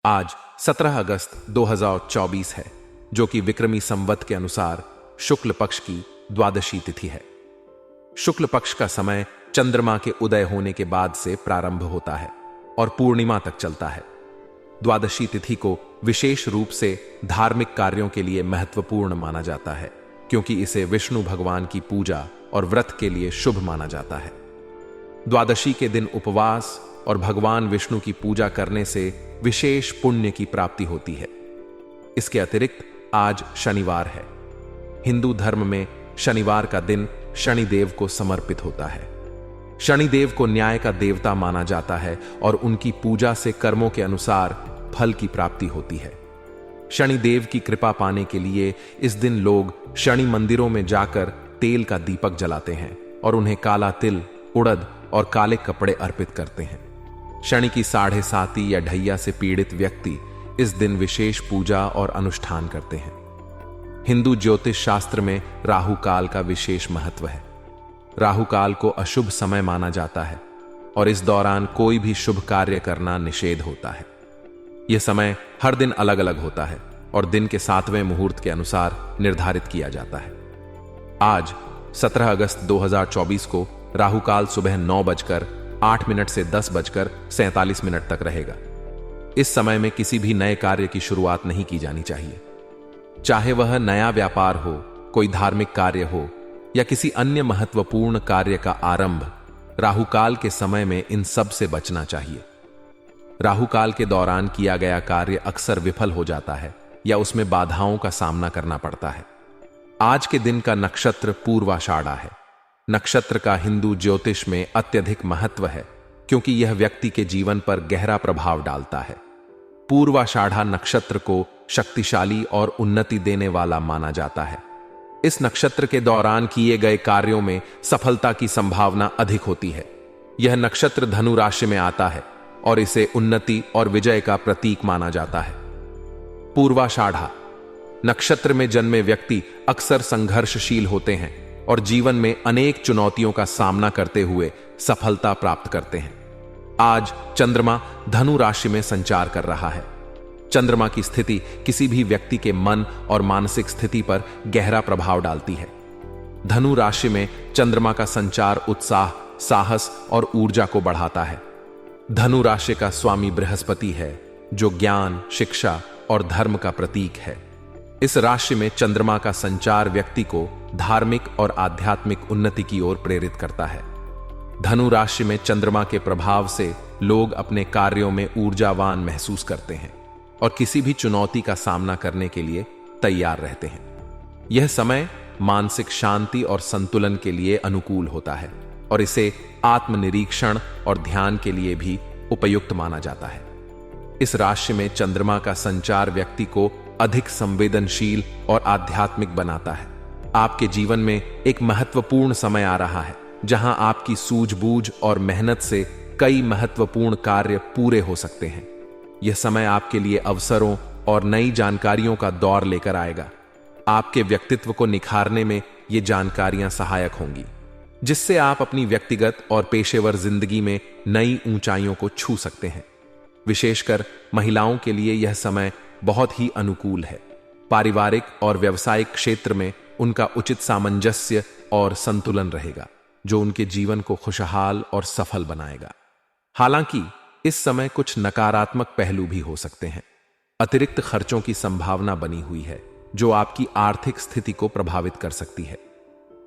आज 17 अगस्त 2024 है, जो कि विक्रमी संवत के अनुसार शुक्ल पक्ष की द्वादशी तिथि है। शुक्ल पक्ष का समय चंद्रमा के उदय होने के बाद से प्रारंभ होता है और पूर्णिमा तक चलता है। द्वादशी तिथि को विशेष रूप से धार्मिक कार्यों के लिए महत्वपूर्ण माना जाता है, क्योंकि इसे विष्णु भगवान की पूजा और व्रत के लिए शुभ माना जाता है। द्वादशी के दिन उपवास और भगवान विष्णु की पूजा करने से विशेष पुण्य की प्राप्ति होती है। इसके अतिरिक्त आज शनिवार है। हिंदू धर्म में शनिवार का दिन शनिदेव को समर्पित होता है। शनिदेव को न्याय का देवता माना जाता है और उनकी पूजा से कर्मों के अनुसार फल की प्राप्ति होती है। शनिदेव की कृपा पाने के लिए इस दिन लोग शनि मंदिरों में जाकर तेल का दीपक जलाते हैं और उन्हें काला तिल, उड़द और काले कपड़े अर्पित करते हैं। शनि की 7.5 या ढैया से पीड़ित व्यक्ति इस दिन विशेष पूजा और अनुष्ठान करते हैं। हिंदू ज्योतिष शास्त्र में राहु काल का विशेष महत्व है। राहु काल को अशुभ समय माना जाता है और इस दौरान कोई भी शुभ कार्य करना निषेध होता है। यह समय हर दिन अलग अलग होता है और दिन के 7वें मुहूर्त के अनुसार निर्धारित किया जाता है। आज 17 अगस्त 2024 को राहु काल सुबह 9:08 से 10:47 तक रहेगा। इस समय में किसी भी नए कार्य की शुरुआत नहीं की जानी चाहिए, चाहे वह नया व्यापार हो, कोई धार्मिक कार्य हो या किसी अन्य महत्वपूर्ण कार्य का आरंभ। राहु काल के समय में इन सब से बचना चाहिए। राहु काल के दौरान किया गया कार्य अक्सर विफल हो जाता है या उसमें बाधाओं का सामना करना पड़ता है। आज के दिन का नक्षत्र पूर्वाषाढ़ा है। नक्षत्र का हिंदू ज्योतिष में अत्यधिक महत्व है, क्योंकि यह व्यक्ति के जीवन पर गहरा प्रभाव डालता है। पूर्वाषाढ़ा नक्षत्र को शक्तिशाली और उन्नति देने वाला माना जाता है। इस नक्षत्र के दौरान किए गए कार्यों में सफलता की संभावना अधिक होती है। यह नक्षत्र धनु राशि में आता है और इसे उन्नति और विजय का प्रतीक माना जाता है। पूर्वाषाढ़ा नक्षत्र में जन्मे व्यक्ति अक्सर संघर्षशील होते हैं और जीवन में अनेक चुनौतियों का सामना करते हुए सफलता प्राप्त करते हैं। आज चंद्रमा धनु राशि में संचार कर रहा है। चंद्रमा की स्थिति किसी भी व्यक्ति के मन और मानसिक स्थिति पर गहरा प्रभाव डालती है। धनु राशि में चंद्रमा का संचार उत्साह, साहस और ऊर्जा को बढ़ाता है। धनु राशि का स्वामी बृहस्पति है, जो ज्ञान, शिक्षा और धर्म का प्रतीक है। इस राशि में चंद्रमा का संचार व्यक्ति को धार्मिक और आध्यात्मिक उन्नति की ओर प्रेरित करता है। धनु राशि में चंद्रमा के प्रभाव से लोग अपने कार्यों में ऊर्जावान महसूस करते हैं और किसी भी चुनौती का सामना करने के लिए तैयार रहते हैं। यह समय मानसिक शांति और संतुलन के लिए अनुकूल होता है और इसे आत्मनिरीक्षण और ध्यान के लिए भी उपयुक्त माना जाता है। इस राशि में चंद्रमा का संचार व्यक्ति को अधिक संवेदनशील और आध्यात्मिक बनाता है। आपके जीवन में एक महत्वपूर्ण समय आ रहा है, जहां आपकी सूझबूझ और मेहनत से कई महत्वपूर्ण कार्य पूरे हो सकते हैं। यह समय आपके लिए अवसरों और नई जानकारियों का दौर लेकर आएगा। आपके व्यक्तित्व को निखारने में ये जानकारियां सहायक होंगी, जिससे आप अपनी व्यक्तिगत और पेशेवर जिंदगी में नई ऊंचाइयों को छू सकते हैं। विशेषकर महिलाओं के लिए यह समय बहुत ही अनुकूल है। पारिवारिक और व्यावसायिक क्षेत्र में उनका उचित सामंजस्य और संतुलन रहेगा, जो उनके जीवन को खुशहाल और सफल बनाएगा। हालांकि इस समय कुछ नकारात्मक पहलू भी हो सकते हैं। अतिरिक्त खर्चों की संभावना बनी हुई है, जो आपकी आर्थिक स्थिति को प्रभावित कर सकती है।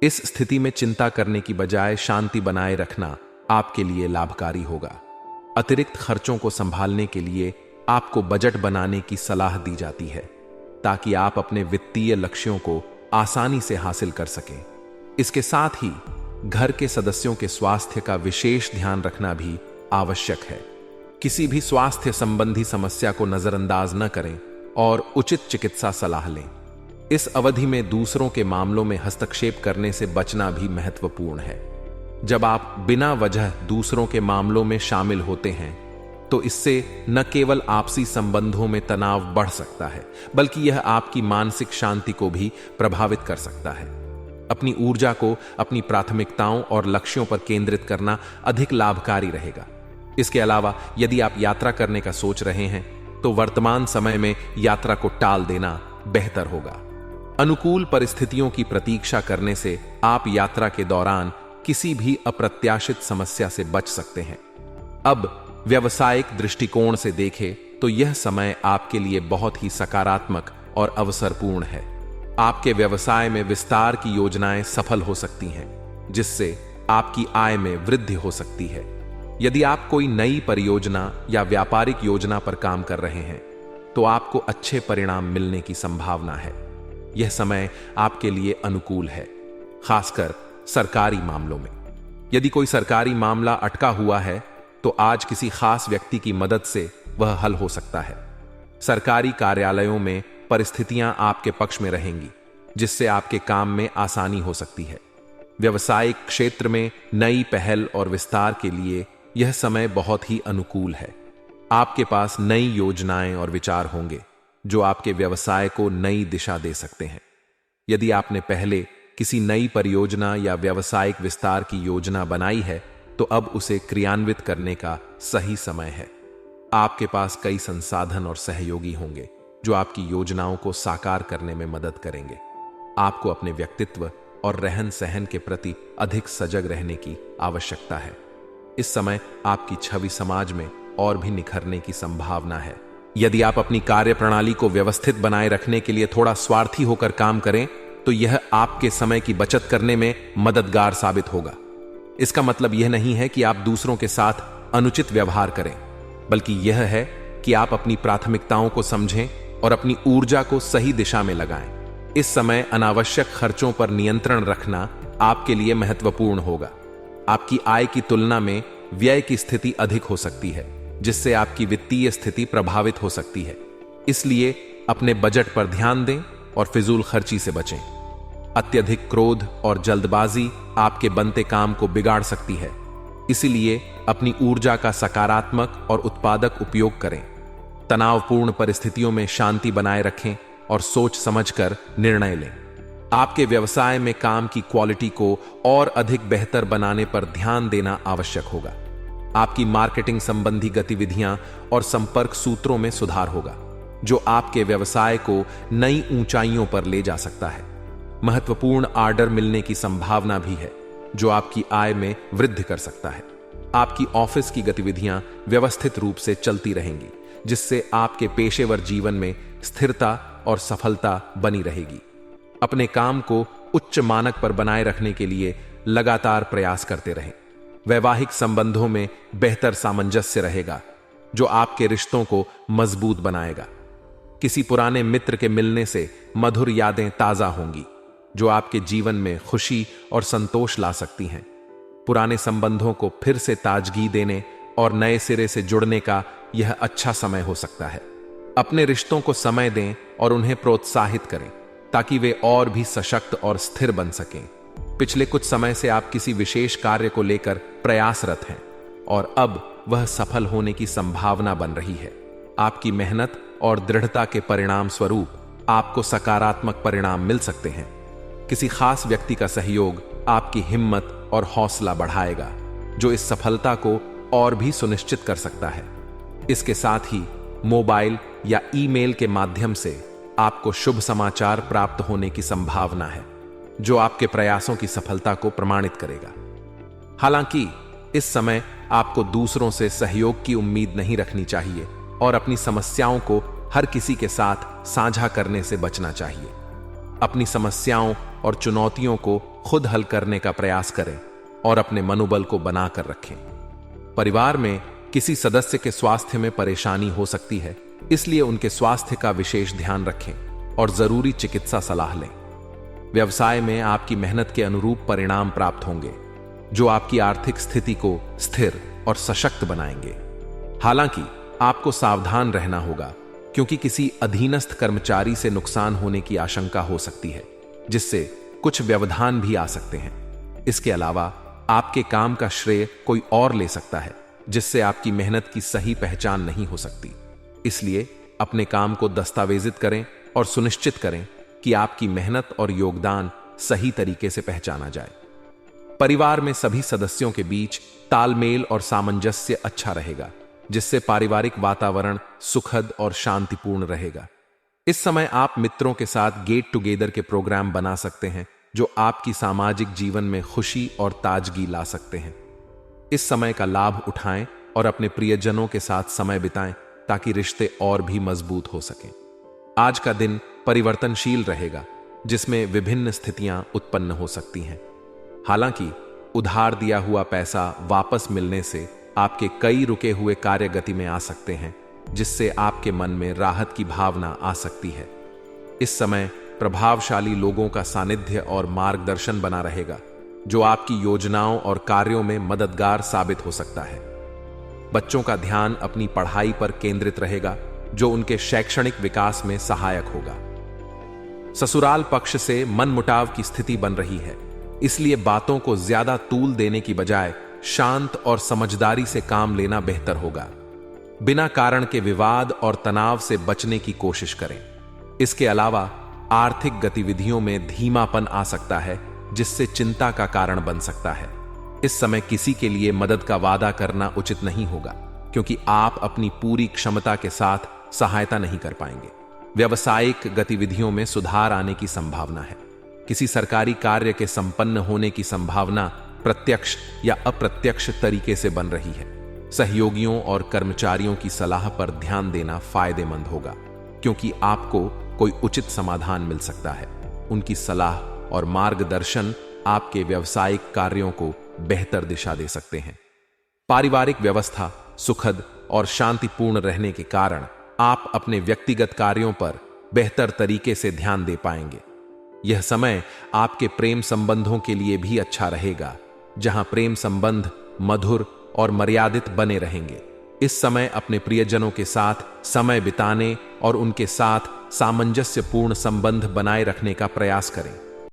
इस स्थिति में चिंता करने की बजाय शांति बनाए रखना आपके लिए लाभकारी होगा। अतिरिक्त खर्चों को संभालने के लिए आपको बजट बनाने की सलाह दी जाती है, ताकि आप अपने वित्तीय लक्ष्यों को आसानी से हासिल कर सकें। इसके साथ ही घर के सदस्यों के स्वास्थ्य का विशेष ध्यान रखना भी आवश्यक है। किसी भी स्वास्थ्य संबंधी समस्या को नजरअंदाज न करें और उचित चिकित्सा सलाह लें। इस अवधि में दूसरों के मामलों में हस्तक्षेप करने से बचना भी महत्वपूर्ण है। जब आप बिना वजह दूसरों के मामलों में शामिल होते हैं, तो इससे न केवल आपसी संबंधों में तनाव बढ़ सकता है, बल्कि यह आपकी मानसिक शांति को भी प्रभावित कर सकता है। अपनी ऊर्जा को अपनी प्राथमिकताओं और लक्ष्यों पर केंद्रित करना अधिक लाभकारी रहेगा। इसके अलावा यदि आप यात्रा करने का सोच रहे हैं, तो वर्तमान समय में यात्रा को टाल देना बेहतर होगा। अनुकूल परिस्थितियों की प्रतीक्षा करने से आप यात्रा के दौरान किसी भी अप्रत्याशित समस्या से बच सकते हैं। अब व्यावसायिक दृष्टिकोण से देखें तो यह समय आपके लिए बहुत ही सकारात्मक और अवसरपूर्ण है। आपके व्यवसाय में विस्तार की योजनाएं सफल हो सकती हैं, जिससे आपकी आय में वृद्धि हो सकती है। यदि आप कोई नई परियोजना या व्यापारिक योजना पर काम कर रहे हैं तो आपको अच्छे परिणाम मिलने की संभावना है। यह समय आपके लिए अनुकूल है, खासकर सरकारी मामलों में। यदि कोई सरकारी मामला अटका हुआ है तो आज किसी खास व्यक्ति की मदद से वह हल हो सकता है। सरकारी कार्यालयों में परिस्थितियां आपके पक्ष में रहेंगी, जिससे आपके काम में आसानी हो सकती है। व्यवसायिक क्षेत्र में नई पहल और विस्तार के लिए यह समय बहुत ही अनुकूल है। आपके पास नई योजनाएं और विचार होंगे जो आपके व्यवसाय को नई दिशा दे सकते हैं। यदि आपने पहले किसी नई परियोजना या व्यावसायिक विस्तार की योजना बनाई है तो अब उसे क्रियान्वित करने का सही समय है। आपके पास कई संसाधन और सहयोगी होंगे जो आपकी योजनाओं को साकार करने में मदद करेंगे। आपको अपने व्यक्तित्व और रहन सहन के प्रति अधिक सजग रहने की आवश्यकता है। इस समय आपकी छवि समाज में और भी निखरने की संभावना है। यदि आप अपनी कार्य प्रणाली को व्यवस्थित बनाए रखने के लिए थोड़ा स्वार्थी होकर काम करें तो यह आपके समय की बचत करने में मददगार साबित होगा। इसका मतलब यह नहीं है कि आप दूसरों के साथ अनुचित व्यवहार करें, बल्कि यह है कि आप अपनी प्राथमिकताओं को समझें और अपनी ऊर्जा को सही दिशा में लगाएं। इस समय अनावश्यक खर्चों पर नियंत्रण रखना आपके लिए महत्वपूर्ण होगा। आपकी आय की तुलना में व्यय की स्थिति अधिक हो सकती है, जिससे आपकी वित्तीय स्थिति प्रभावित हो सकती है। इसलिए अपने बजट पर ध्यान दें और फिजूल खर्ची से बचें। अत्यधिक क्रोध और जल्दबाजी आपके बनते काम को बिगाड़ सकती है। इसीलिए अपनी ऊर्जा का सकारात्मक और उत्पादक उपयोग करें। तनावपूर्ण परिस्थितियों में शांति बनाए रखें और सोच समझकर निर्णय लें। आपके व्यवसाय में काम की क्वालिटी को और अधिक बेहतर बनाने पर ध्यान देना आवश्यक होगा। आपकी मार्केटिंग संबंधी गतिविधियां और संपर्क सूत्रों में सुधार होगा, जो आपके व्यवसाय को नई ऊंचाइयों पर ले जा सकता है। महत्वपूर्ण ऑर्डर मिलने की संभावना भी है, जो आपकी आय में वृद्धि कर सकता है। आपकी ऑफिस की गतिविधियां व्यवस्थित रूप से चलती रहेंगी, जिससे आपके पेशेवर जीवन में स्थिरता और सफलता बनी रहेगी। अपने काम को उच्च मानक पर बनाए रखने के लिए लगातार प्रयास करते रहें। वैवाहिक संबंधों में बेहतर सामंजस्य रहेगा, जो आपके रिश्तों को मजबूत बनाएगा। किसी पुराने मित्र के मिलने से मधुर यादें ताजा होंगी, जो आपके जीवन में खुशी और संतोष ला सकती हैं। पुराने संबंधों को फिर से ताजगी देने और नए सिरे से जुड़ने का यह अच्छा समय हो सकता है। अपने रिश्तों को समय दें और उन्हें प्रोत्साहित करें, ताकि वे और भी सशक्त और स्थिर बन सकें। पिछले कुछ समय से आप किसी विशेष कार्य को लेकर प्रयासरत हैं और अब वह सफल होने की संभावना बन रही है। आपकी मेहनत और दृढ़ता के परिणाम स्वरूप आपको सकारात्मक परिणाम मिल सकते हैं। किसी खास व्यक्ति का सहयोग आपकी हिम्मत और हौसला बढ़ाएगा, जो इस सफलता को और भी सुनिश्चित कर सकता है। इसके साथ ही मोबाइल या ईमेल के माध्यम से आपको शुभ समाचार प्राप्त होने की संभावना है, जो आपके प्रयासों की सफलता को प्रमाणित करेगा। हालांकि इस समय आपको दूसरों से सहयोग की उम्मीद नहीं रखनी चाहिए और अपनी समस्याओं को हर किसी के साथ साझा करने से बचना चाहिए। अपनी समस्याओं और चुनौतियों को खुद हल करने का प्रयास करें और अपने मनोबल को बनाकर रखें। परिवार में किसी सदस्य के स्वास्थ्य में परेशानी हो सकती है, इसलिए उनके स्वास्थ्य का विशेष ध्यान रखें और जरूरी चिकित्सा सलाह लें। व्यवसाय में आपकी मेहनत के अनुरूप परिणाम प्राप्त होंगे, जो आपकी आर्थिक स्थिति को स्थिर और सशक्त बनाएंगे। हालांकि आपको सावधान रहना होगा, क्योंकि किसी अधीनस्थ कर्मचारी से नुकसान होने की आशंका हो सकती है, जिससे कुछ व्यवधान भी आ सकते हैं। इसके अलावा आपके काम का श्रेय कोई और ले सकता है, जिससे आपकी मेहनत की सही पहचान नहीं हो सकती। इसलिए अपने काम को दस्तावेजित करें और सुनिश्चित करें कि आपकी मेहनत और योगदान सही तरीके से पहचाना जाए। परिवार में सभी सदस्यों के बीच तालमेल और सामंजस्य अच्छा रहेगा, जिससे पारिवारिक वातावरण सुखद और शांतिपूर्ण रहेगा। इस समय आप मित्रों के साथ गेट टुगेदर के प्रोग्राम बना सकते हैं जो आपकी सामाजिक जीवन में खुशी और ताजगी ला सकते हैं। इस समय का लाभ उठाएं और अपने प्रियजनों के साथ समय बिताएं ताकि रिश्ते और भी मजबूत हो सकें। आज का दिन परिवर्तनशील रहेगा जिसमें विभिन्न स्थितियां उत्पन्न हो सकती हैं। हालांकि उधार दिया हुआ पैसा वापस मिलने से आपके कई रुके हुए कार्य गति में आ सकते हैं, जिससे आपके मन में राहत की भावना आ सकती है। इस समय प्रभावशाली लोगों का सानिध्य और मार्गदर्शन बना रहेगा जो आपकी योजनाओं और कार्यों में मददगार साबित हो सकता है। बच्चों का ध्यान अपनी पढ़ाई पर केंद्रित रहेगा जो उनके शैक्षणिक विकास में सहायक होगा। ससुराल पक्ष से मनमुटाव की स्थिति बन रही है, इसलिए बातों को ज्यादा तूल देने की बजाय शांत और समझदारी से काम लेना बेहतर होगा। बिना कारण के विवाद और तनाव से बचने की कोशिश करें। इसके अलावा आर्थिक गतिविधियों में धीमापन आ सकता है जिससे चिंता का कारण बन सकता है। इस समय किसी के लिए मदद का वादा करना उचित नहीं होगा क्योंकि आप अपनी पूरी क्षमता के साथ सहायता नहीं कर पाएंगे। व्यावसायिक गतिविधियों में सुधार आने की संभावना है। किसी सरकारी कार्य के संपन्न होने की संभावना प्रत्यक्ष या अप्रत्यक्ष तरीके से बन रही है। सहयोगियों और कर्मचारियों की सलाह पर ध्यान देना फायदेमंद होगा क्योंकि आपको कोई उचित समाधान मिल सकता है। उनकी सलाह और मार्गदर्शन आपके व्यावसायिक कार्यों को बेहतर दिशा दे सकते हैं। पारिवारिक व्यवस्था सुखद और शांतिपूर्ण रहने के कारण आप अपने व्यक्तिगत कार्यों पर बेहतर तरीके से ध्यान दे पाएंगे। यह समय आपके प्रेम संबंधों के लिए भी अच्छा रहेगा, जहां प्रेम संबंध मधुर और मर्यादित बने रहेंगे। इस समय अपने प्रियजनों के साथ समय बिताने और उनके साथ सामंजस्यपूर्ण संबंध बनाए रखने का प्रयास करें।